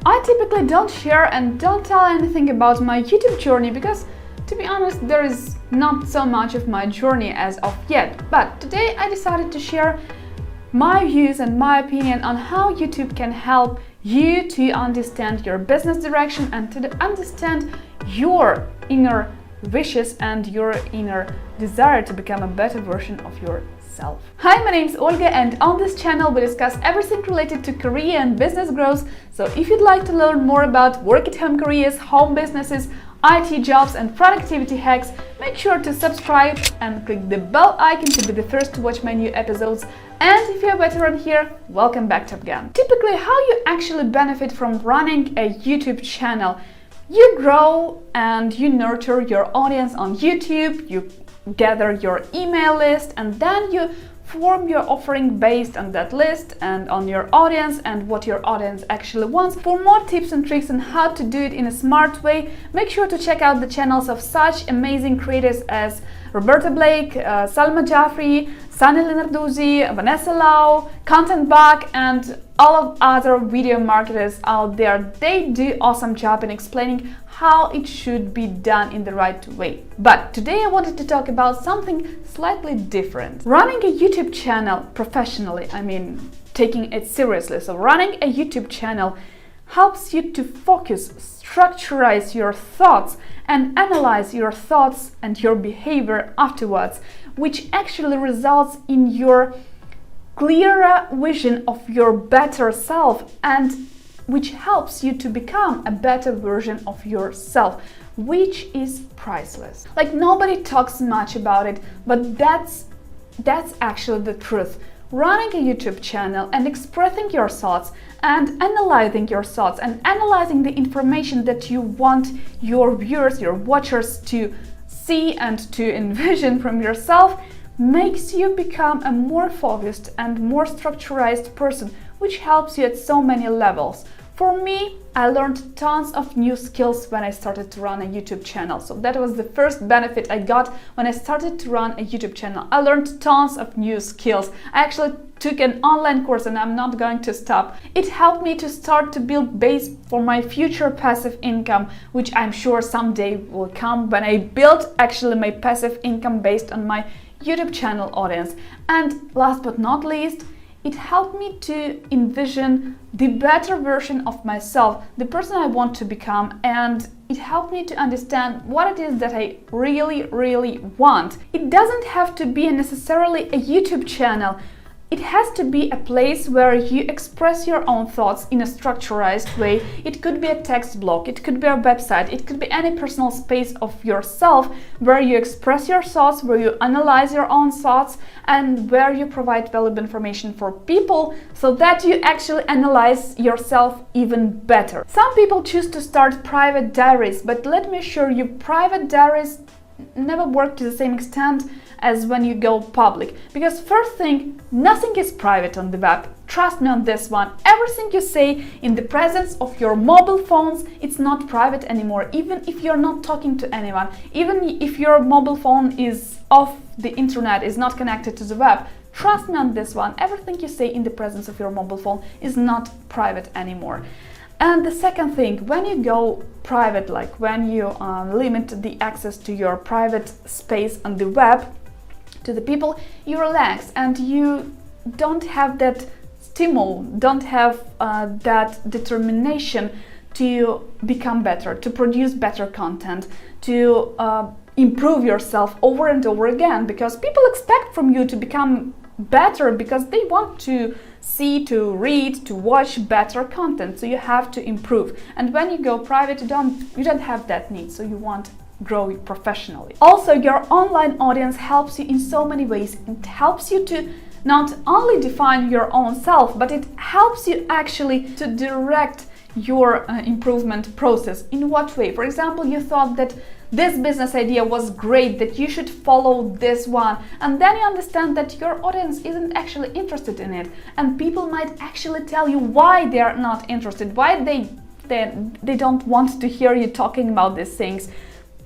I typically don't share and don't tell anything about my YouTube journey because, to be honest, there is not so much of my journey as of yet. But today I decided to share my views and my opinion on how YouTube can help you to understand your business direction and to understand your inner wishes and your inner desire to become a better version of yourself. Hi, my name is Olga, and on this channel we discuss everything related to career and business growth. So if you'd like to learn more about work-at-home careers, home businesses, IT jobs and productivity hacks, make sure to subscribe and click the bell icon to be the first to watch my new episodes. And if you're a veteran here, welcome back again. Typically, how you actually benefit from running a YouTube channel. You grow and you nurture your audience on YouTube, you gather your email list, and then you form your offering based on that list and on your audience and what your audience actually wants. For more tips and tricks on how to do it in a smart way, make sure to check out the channels of such amazing creators as Roberta Blake, Salma Jaffrey, Sunny Lenarduzzi, Vanessa Lau, Content Bug, and all of other video marketers out there. They do awesome job in explaining how it should be done in the right way. But today I wanted to talk about something slightly different. Running a YouTube channel professionally, taking it seriously. So running a YouTube channel helps you to focus, structurize your thoughts and analyze your thoughts and your behavior afterwards, which actually results in your clearer vision of your better self and which helps you to become a better version of yourself, which is priceless. Like, nobody talks much about it, but that's actually the truth. Running a YouTube channel and expressing your thoughts and analyzing your thoughts and analyzing the information that you want your viewers, your watchers to see and to envision from yourself makes you become a more focused and more structurized person, which helps you at so many levels. For me, I learned tons of new skills when I started to run a YouTube channel. So that was the first benefit I got when I started to run a YouTube channel. I learned tons of new skills. I actually took an online course and I'm not going to stop. It helped me to start to build base for my future passive income, which I'm sure someday will come when I build actually my passive income based on my YouTube channel audience. And last but not least, it helped me to envision the better version of myself, the person I want to become, and it helped me to understand what it is that I really want. It doesn't have to be necessarily a YouTube channel. It has to be a place where you express your own thoughts in a structurized way. It could be a text blog, it could be a website, it could be any personal space of yourself where you express your thoughts, where you analyze your own thoughts, and where you provide valuable information for people so that you actually analyze yourself even better. Some people choose to start private diaries, but let me assure you, private diaries never work to the same extent as when you go public. Because first thing, nothing is private on the web. Trust me on this one. Everything you say in the presence of your mobile phones, it's not private anymore, even if you're not talking to anyone. Even if your mobile phone is off the internet, is not connected to the web. Trust me on this one. Everything you say in the presence of your mobile phone is not private anymore. And the second thing, when you go private, like when you limit the access to your private space on the web to the people, you relax and you don't have that stimul, don't have that determination to become better, to produce better content, to improve yourself over and over again, because people expect from you to become better because they want to see, to read, to watch better content. So you have to improve. And when you go private, you don't have that need. So you want to grow professionally. Also, your online audience helps you in so many ways. It helps you to not only define your own self, but it helps you actually to direct your improvement process. In what way? For example, you thought that this business idea was great, that you should follow this one, and then you understand that your audience isn't actually interested in it, and people might actually tell you why they are not interested, why they don't want to hear you talking about these things.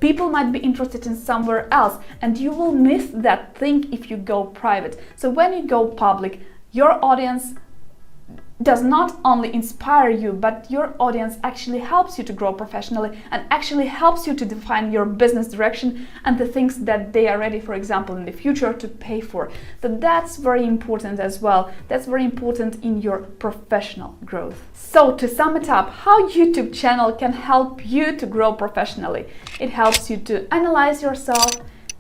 People might be interested in somewhere else, and you will miss that thing if you go private. So when you go public, your audience does not only inspire you, but your audience actually helps you to grow professionally and actually helps you to define your business direction and the things that they are ready, for example, in the future to pay for. So that's very important as well. That's very important in your professional growth. So to sum it up, how YouTube channel can help you to grow professionally. It helps you to analyze yourself,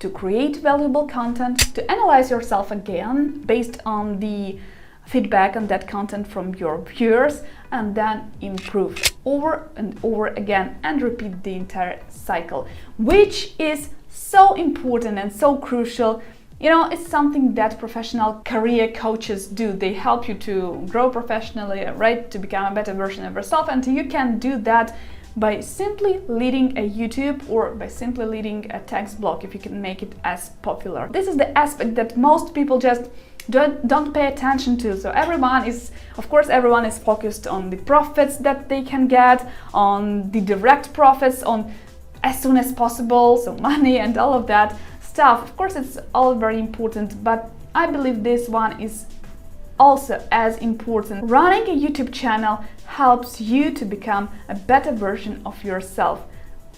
to create valuable content, to analyze yourself again based on the feedback on that content from your viewers, and then improve over and over again and repeat the entire cycle, which is so important and so crucial. You know, it's something that professional career coaches do. They help you to grow professionally, right? To become a better version of yourself, and you can do that by simply leading a YouTube or by simply leading a text blog if you can make it as popular. This is the aspect that most people just don't pay attention to. So everyone is focused on the profits that they can get, on the direct profits, on as soon as possible, so money and all of that stuff. Of course, it's all very important, but I believe this one is also as important. Running a YouTube channel helps you to become a better version of yourself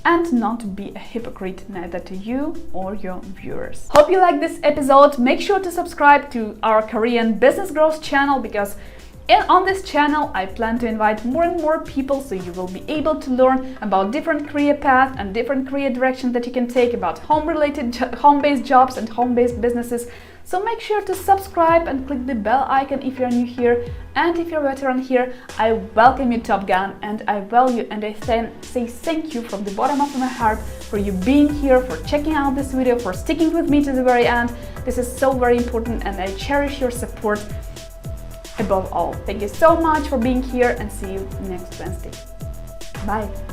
and not be a hypocrite, neither to you or your viewers. Hope you like this episode. Make sure to subscribe to our career and business growth channel, because on this channel I plan to invite more and more people, so you will be able to learn about different career paths and different career directions that you can take, about home-based jobs and home-based businesses. So make sure to subscribe and click the bell icon if you're new here, and if you're a veteran here, I welcome you, Top Gun, and I value and I say thank you from the bottom of my heart for you being here, for checking out this video, for sticking with me to the very end. This is so very important and I cherish your support above all. Thank you so much for being here, and see you next Wednesday. Bye.